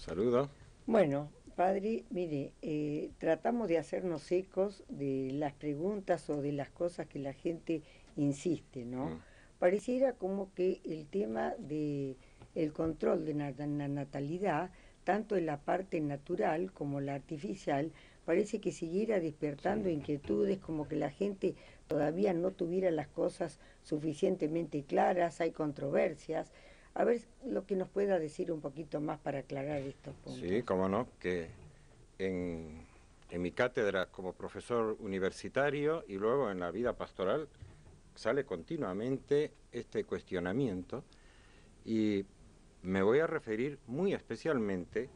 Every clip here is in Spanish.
Saludo. Bueno, padre, mire, tratamos de hacernos ecos de las preguntas o de las cosas que la gente insiste, ¿no? Mm. Pareciera como que el tema de el control de la natalidad, tanto en la parte natural como la artificial, parece que siguiera Sí. despertando inquietudes, como que la gente todavía no tuviera las cosas suficientemente claras, hay controversias. A ver lo que nos pueda decir un poquito más para aclarar estos Sí, puntos. cómo no, que en mi cátedra como profesor universitario y luego en la vida pastoral sale continuamente este cuestionamiento y me voy a referir muy especialmente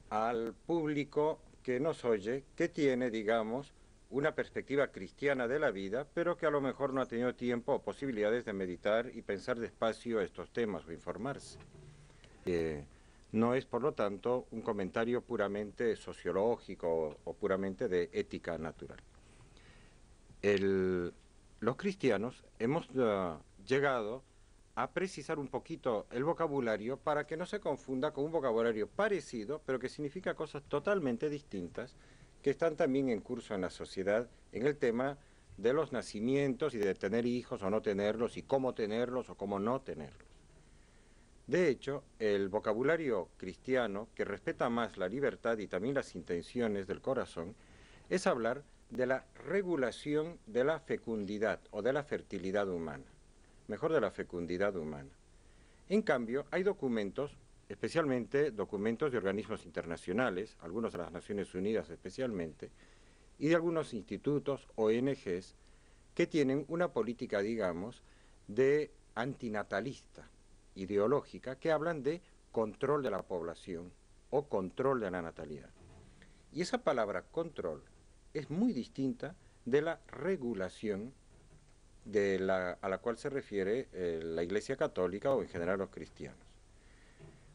al público que nos oye, que tiene, digamos, una perspectiva cristiana de la vida, pero que a lo mejor no ha tenido tiempo o posibilidades de meditar y pensar despacio estos temas o informarse. No es, por lo tanto, un comentario puramente sociológico o puramente de ética natural. El- los cristianos hemos llegado a precisar un poquito el vocabulario para que no se confunda con un vocabulario parecido, pero que significa cosas totalmente distintas, que están también en curso en la sociedad en el tema de los nacimientos y de tener hijos o no tenerlos y cómo no tenerlos. De hecho, el vocabulario cristiano, que respeta más la libertad y también las intenciones del corazón, es hablar de la regulación de la fecundidad o de la fertilidad humana, mejor de la fecundidad humana. En cambio, hay documentos, especialmente documentos de organismos internacionales, algunos de las Naciones Unidas especialmente, y de algunos institutos, ONGs, que tienen una política, digamos, de antinatalista, ideológica, que hablan de control de la población o control de la natalidad. Y esa palabra control es muy distinta de la regulación a la cual se refiere la Iglesia Católica o en general los cristianos.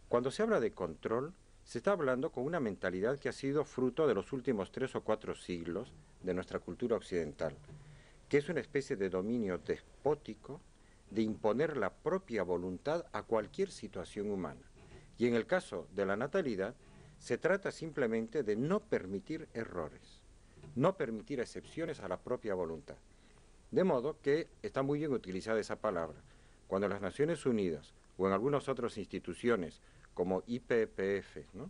Cuando se habla de control, se está hablando con una mentalidad que ha sido fruto de los últimos 3 o 4 siglos de nuestra cultura occidental, que es una especie de dominio despótico de imponer la propia voluntad a cualquier situación humana. Y en el caso de la natalidad, se trata simplemente de no permitir errores, no permitir excepciones a la propia voluntad. De modo que está muy bien utilizada esa palabra. Cuando las Naciones Unidas o en algunas otras instituciones como IPPF, ¿no?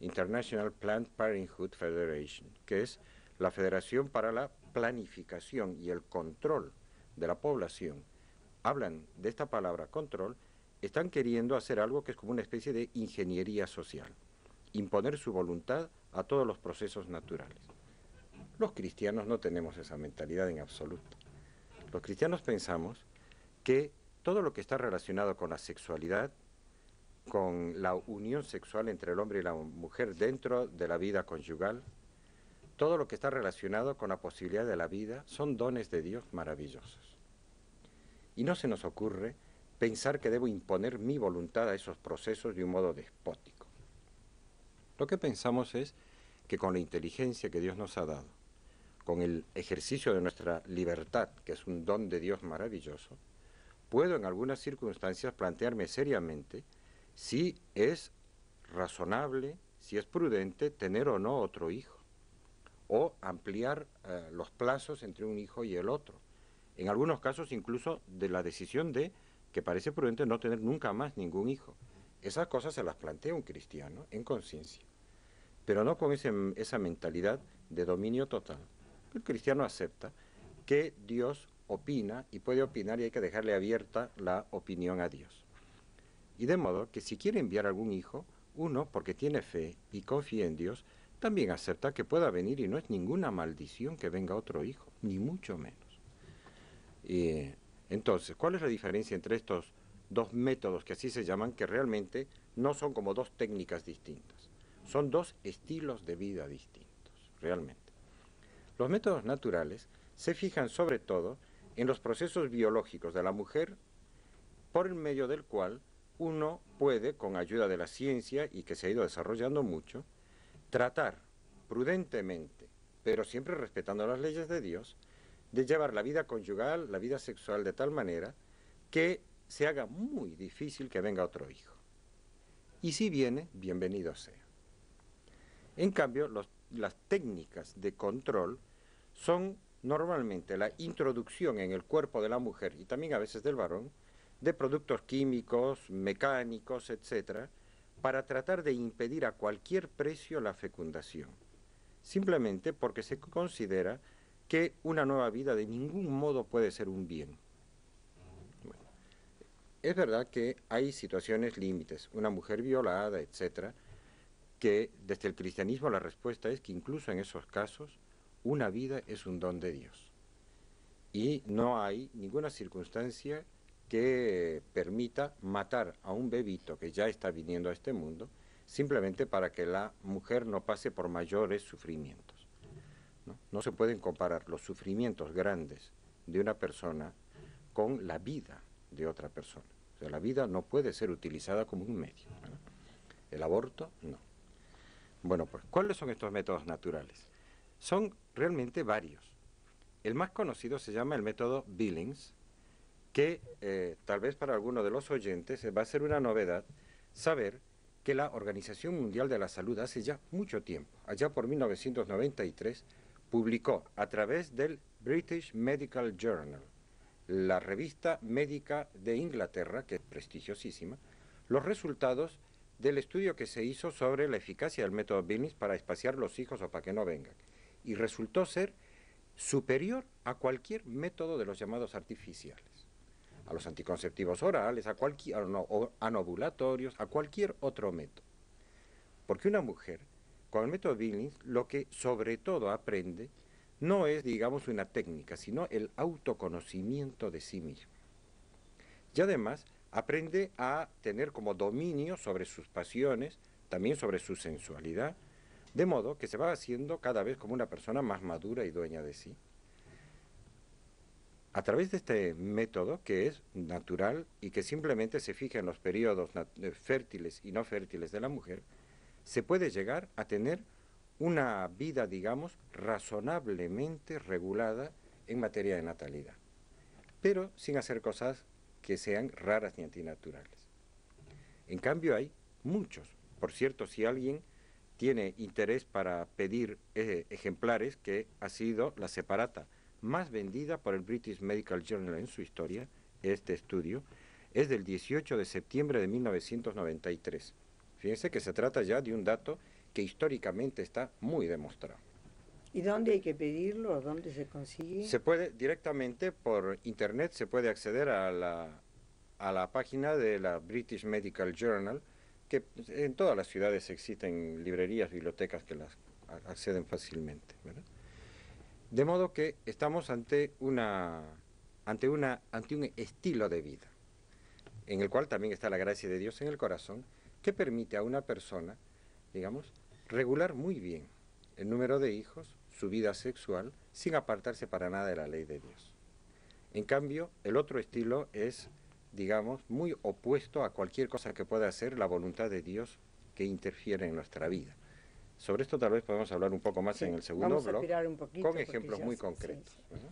International Planned Parenthood Federation, que es la Federación para la Planificación y el Control de la Población, hablan de esta palabra control, están queriendo hacer algo que es como una especie de ingeniería social, imponer su voluntad a todos los procesos naturales. Los cristianos no tenemos esa mentalidad en absoluto. Los cristianos pensamos que todo lo que está relacionado con la sexualidad, con la unión sexual entre el hombre y la mujer dentro de la vida conyugal, todo lo que está relacionado con la posibilidad de la vida, son dones de Dios maravillosos. Y no se nos ocurre pensar que debo imponer mi voluntad a esos procesos de un modo despótico. Lo que pensamos es que con la inteligencia que Dios nos ha dado, con el ejercicio de nuestra libertad, que es un don de Dios maravilloso, puedo en algunas circunstancias plantearme seriamente si es razonable, si es prudente tener o no otro hijo, o ampliar los plazos entre un hijo y el otro. En algunos casos incluso de la decisión de que parece prudente no tener nunca más ningún hijo. Esas cosas se las plantea un cristiano en conciencia, pero no con esa mentalidad de dominio total. El cristiano acepta que Dios opina y puede opinar y hay que dejarle abierta la opinión a Dios. Y de modo que si quiere enviar algún hijo, uno, porque tiene fe y confía en Dios, también acepta que pueda venir y no es ninguna maldición que venga otro hijo, ni mucho menos. Y, entonces, ¿cuál es la diferencia entre estos dos métodos que así se llaman, que realmente no son como dos técnicas distintas? Son dos estilos de vida distintos, realmente. Los métodos naturales se fijan sobre todo en los procesos biológicos de la mujer, por el medio del cual uno puede, con ayuda de la ciencia y que se ha ido desarrollando mucho, tratar prudentemente, pero siempre respetando las leyes de Dios, de llevar la vida conyugal, la vida sexual de tal manera que se haga muy difícil que venga otro hijo. Y si viene, bienvenido sea. En cambio, las técnicas de control son normalmente la introducción en el cuerpo de la mujer y también a veces del varón de productos químicos, mecánicos, etcétera, para tratar de impedir a cualquier precio la fecundación, simplemente porque se considera que una nueva vida de ningún modo puede ser un bien. Bueno, es verdad que hay situaciones límites, una mujer violada, etcétera, que desde el cristianismo la respuesta es que incluso en esos casos una vida es un don de Dios. Y no hay ninguna circunstancia que permita matar a un bebito que ya está viniendo a este mundo simplemente para que la mujer no pase por mayores sufrimientos. No se pueden comparar los sufrimientos grandes de una persona con la vida de otra persona. O sea, la vida no puede ser utilizada como un medio, ¿verdad? El aborto, no. Bueno, pues, ¿cuáles son estos métodos naturales? Son realmente varios. El más conocido se llama el método Billings, que tal vez para algunos de los oyentes va a ser una novedad saber que la Organización Mundial de la Salud hace ya mucho tiempo, allá por 1993, publicó a través del British Medical Journal, la revista médica de Inglaterra, que es prestigiosísima, los resultados del estudio que se hizo sobre la eficacia del método Billings para espaciar los hijos o para que no vengan. Y resultó ser superior a cualquier método de los llamados artificiales, a los anticonceptivos orales, a cualquier, anovulatorios, a cualquier otro método. Porque una mujer, con el método Billings, lo que sobre todo aprende no es, digamos, una técnica, sino el autoconocimiento de sí misma. Y además aprende a tener como dominio sobre sus pasiones, también sobre su sensualidad, de modo que se va haciendo cada vez como una persona más madura y dueña de sí. A través de este método, que es natural y que simplemente se fija en los periodos fértiles y no fértiles de la mujer, se puede llegar a tener una vida, digamos, razonablemente regulada en materia de natalidad, pero sin hacer cosas que sean raras ni antinaturales. En cambio hay muchos. Por cierto, si alguien tiene interés para pedir ejemplares, que ha sido la separata más vendida por el British Medical Journal en su historia, este estudio, es del 18 de septiembre de 1993. Fíjense que se trata ya de un dato que históricamente está muy demostrado. ¿Y dónde hay que pedirlo? ¿Dónde se consigue? Se puede directamente por internet, se puede acceder a la página de la British Medical Journal, que en todas las ciudades existen librerías, bibliotecas que las acceden fácilmente, ¿verdad? De modo que estamos ante un estilo de vida, en el cual también está la gracia de Dios en el corazón, que permite a una persona, digamos, regular muy bien el número de hijos, su vida sexual, sin apartarse para nada de la ley de Dios. En cambio, el otro estilo es, digamos, muy opuesto a cualquier cosa que pueda hacer la voluntad de Dios que interfiere en nuestra vida. Sobre esto tal vez podemos hablar un poco más en el segundo blog, con ejemplos muy concretos. Sí, sí.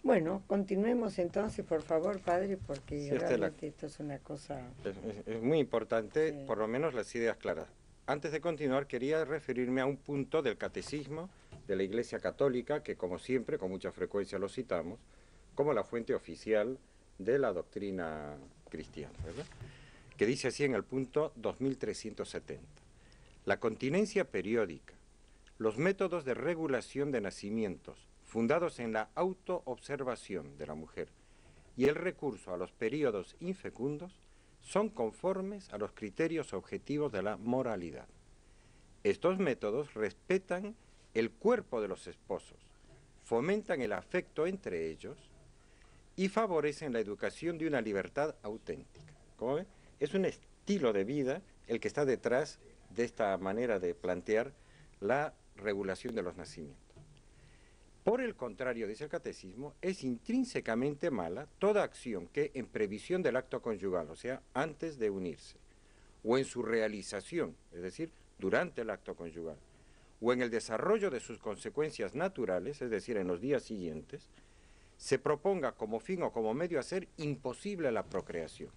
Bueno, continuemos entonces, por favor, padre, porque sí, realmente esto es una cosa... Es muy importante, sí, por lo menos las ideas claras. Antes de continuar, quería referirme a un punto del catecismo de la Iglesia Católica, que como siempre, con mucha frecuencia lo citamos, como la fuente oficial de la doctrina cristiana, ¿verdad? Que dice así en el punto 2370. La continencia periódica, los métodos de regulación de nacimientos, fundados en la autoobservación de la mujer y el recurso a los períodos infecundos, son conformes a los criterios objetivos de la moralidad. Estos métodos respetan el cuerpo de los esposos, fomentan el afecto entre ellos y favorecen la educación de una libertad auténtica. ¿Cómo ven? Es un estilo de vida el que está detrás de esta manera de plantear la regulación de los nacimientos. Por el contrario, dice el catecismo, es intrínsecamente mala toda acción que en previsión del acto conyugal, o sea, antes de unirse, o en su realización, es decir, durante el acto conyugal, o en el desarrollo de sus consecuencias naturales, es decir, en los días siguientes, se proponga como fin o como medio hacer imposible la procreación.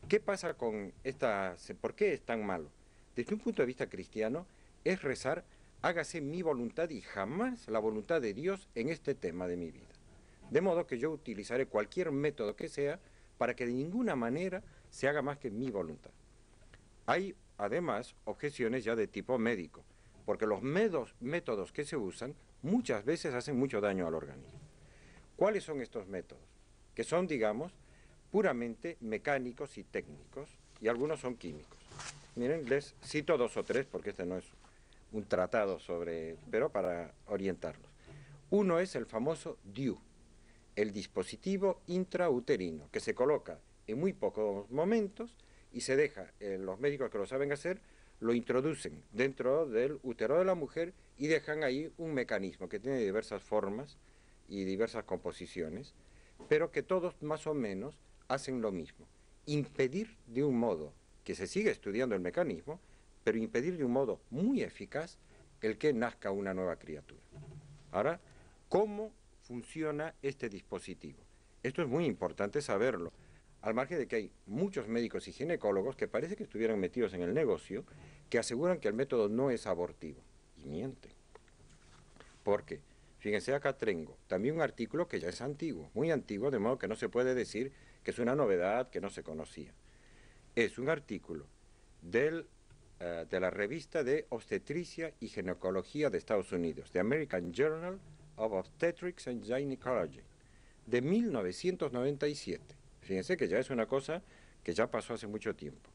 ¿Qué pasa con esta? ¿Por qué es tan malo? Desde un punto de vista cristiano, es rezar, hágase mi voluntad y jamás la voluntad de Dios en este tema de mi vida. De modo que yo utilizaré cualquier método que sea para que de ninguna manera se haga más que mi voluntad. Hay, además, objeciones ya de tipo médico, porque los métodos que se usan muchas veces hacen mucho daño al organismo. ¿Cuáles son estos métodos? Que son, digamos, puramente mecánicos y técnicos, y algunos son químicos. Miren, les cito 2 o 3, porque este no es un tratado sobre, pero para orientarlos. Uno es el famoso DIU, el dispositivo intrauterino, que se coloca en muy pocos momentos y se deja, los médicos que lo saben hacer, lo introducen dentro del útero de la mujer y dejan ahí un mecanismo que tiene diversas formas y diversas composiciones, pero que todos más o menos hacen lo mismo, impedir de un modo que se sigue estudiando el mecanismo, pero impedir de un modo muy eficaz el que nazca una nueva criatura. Ahora, ¿cómo funciona este dispositivo? Esto es muy importante saberlo, al margen de que hay muchos médicos y ginecólogos que parece que estuvieran metidos en el negocio, que aseguran que el método no es abortivo, y mienten. ¿Por qué? Fíjense, acá tengo también un artículo que ya es antiguo, muy antiguo, de modo que no se puede decir que es una novedad que no se conocía. Es un artículo de la revista de Obstetricia y Ginecología de Estados Unidos, The American Journal of Obstetrics and Gynecology, de 1997. Fíjense que ya es una cosa que ya pasó hace mucho tiempo.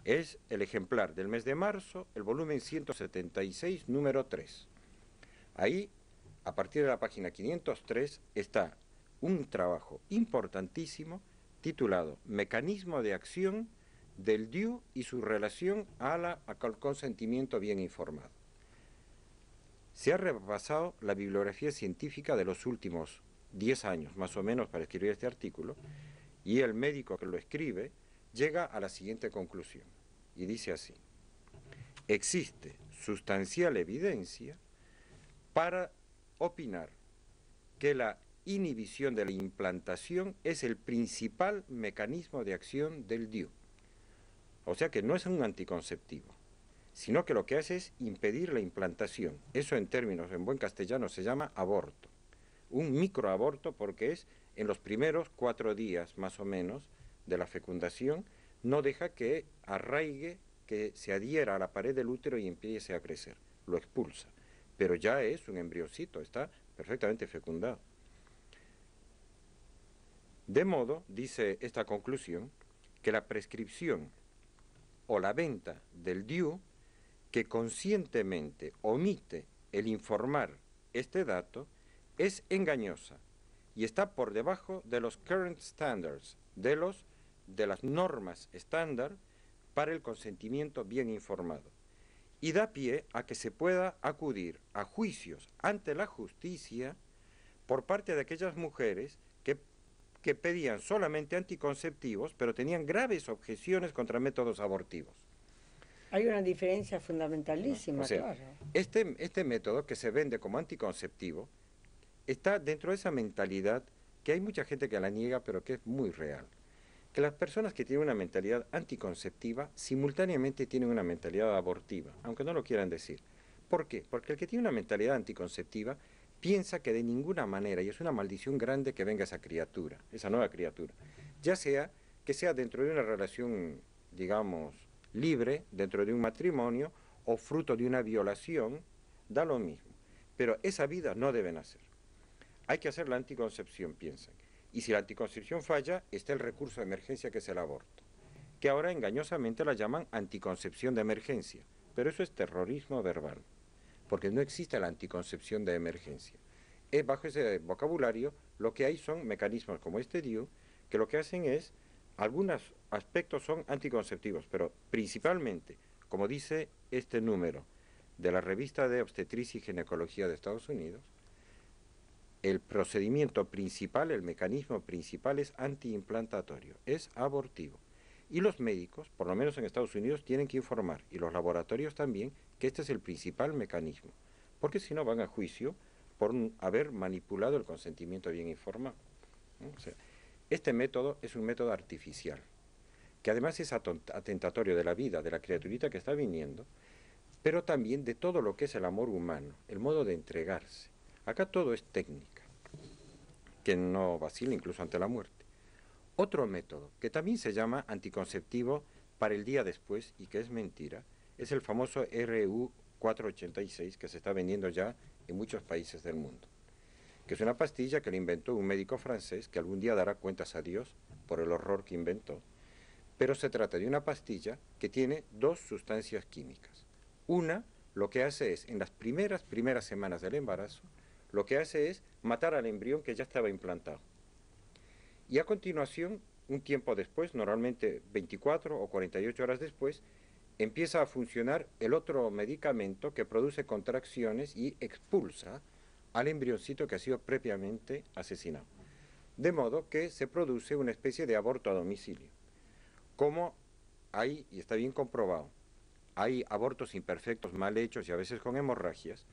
Es el ejemplar del mes de marzo, el volumen 176, número 3. Ahí, a partir de la página 503, está un trabajo importantísimo titulado Mecanismo de acción del DIU y su relación al consentimiento bien informado. Se ha repasado la bibliografía científica de los últimos 10 años, más o menos, para escribir este artículo, y el médico que lo escribe llega a la siguiente conclusión, y dice así: existe sustancial evidencia para opinar que la inhibición de la implantación es el principal mecanismo de acción del DIU. O sea que no es un anticonceptivo, sino que lo que hace es impedir la implantación. Eso en términos, en buen castellano, se llama aborto. Un microaborto porque es en los primeros 4 días más o menos de la fecundación, no deja que arraigue, que se adhiera a la pared del útero y empiece a crecer, lo expulsa. Pero ya es un embriocito, está perfectamente fecundado. De modo, dice esta conclusión, que la prescripción o la venta del DIU que conscientemente omite el informar este dato es engañosa y está por debajo de los current standards, de las normas estándar para el consentimiento bien informado, y da pie a que se pueda acudir a juicios ante la justicia por parte de aquellas mujeres que pedían solamente anticonceptivos, pero tenían graves objeciones contra métodos abortivos. Hay una diferencia fundamentalísima, O sea, claro. Este método que se vende como anticonceptivo está dentro de esa mentalidad que hay mucha gente que la niega, pero que es muy real. Que las personas que tienen una mentalidad anticonceptiva simultáneamente tienen una mentalidad abortiva, aunque no lo quieran decir. ¿Por qué? Porque el que tiene una mentalidad anticonceptiva piensa que de ninguna manera, y es una maldición grande que venga esa criatura, esa nueva criatura, ya sea que sea dentro de una relación, digamos, libre, dentro de un matrimonio, o fruto de una violación, da lo mismo. Pero esa vida no debe nacer. Hay que hacer la anticoncepción, piensan. Y si la anticoncepción falla, está el recurso de emergencia que es el aborto, que ahora engañosamente la llaman anticoncepción de emergencia, pero eso es terrorismo verbal, porque no existe la anticoncepción de emergencia. Bajo ese vocabulario, lo que hay son mecanismos como este DIU, que lo que hacen es, algunos aspectos son anticonceptivos, pero principalmente, como dice este número de la revista de Obstetricia y Ginecología de Estados Unidos, el procedimiento principal, el mecanismo principal es antiimplantatorio, es abortivo. Y los médicos, por lo menos en Estados Unidos, tienen que informar, y los laboratorios también, que este es el principal mecanismo, porque si no van a juicio por haber manipulado el consentimiento bien informado, ¿no? O sea, este método es un método artificial, que además es atentatorio de la vida de la criaturita que está viniendo, pero también de todo lo que es el amor humano, el modo de entregarse. Acá todo es técnica, que no vacila incluso ante la muerte. Otro método, que también se llama anticonceptivo para el día después y que es mentira, es el famoso RU486 que se está vendiendo ya en muchos países del mundo, que es una pastilla que le inventó un médico francés que algún día dará cuentas a Dios por el horror que inventó, pero se trata de una pastilla que tiene dos sustancias químicas. Una, lo que hace es, en las primeras semanas del embarazo, lo que hace es matar al embrión que ya estaba implantado. Y a continuación, un tiempo después, normalmente 24 o 48 horas después, empieza a funcionar el otro medicamento que produce contracciones y expulsa al embrioncito que ha sido previamente asesinado. De modo que se produce una especie de aborto a domicilio. Como hay, y está bien comprobado, hay abortos imperfectos, mal hechos y a veces con hemorragias,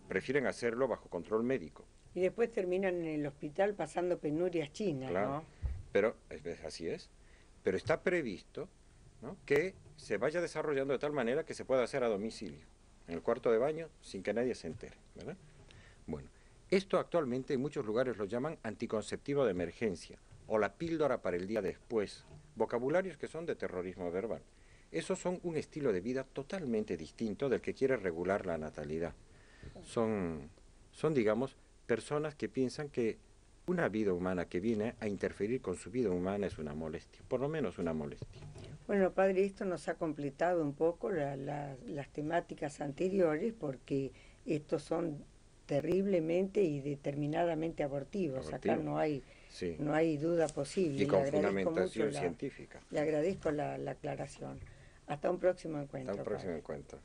prefieren hacerlo bajo control médico. Y después terminan en el hospital pasando penurias chinas, Claro, ¿no? pero así es. Pero está previsto, ¿no?, que se vaya desarrollando de tal manera que se pueda hacer a domicilio, en el cuarto de baño, sin que nadie se entere, ¿verdad? Bueno, esto actualmente en muchos lugares lo llaman anticonceptivo de emergencia o la píldora para el día después, vocabularios que son de terrorismo verbal. Esos son un estilo de vida totalmente distinto del que quiere regular la natalidad. Son digamos, personas que piensan que una vida humana que viene a interferir con su vida humana es una molestia, por lo menos una molestia. Bueno, padre, esto nos ha completado un poco las temáticas anteriores porque estos son terriblemente y determinadamente abortivos. Acá Sí. no hay duda posible. Y con fundamentación científica. Le agradezco la aclaración. Hasta un próximo encuentro. Hasta un próximo padre. encuentro.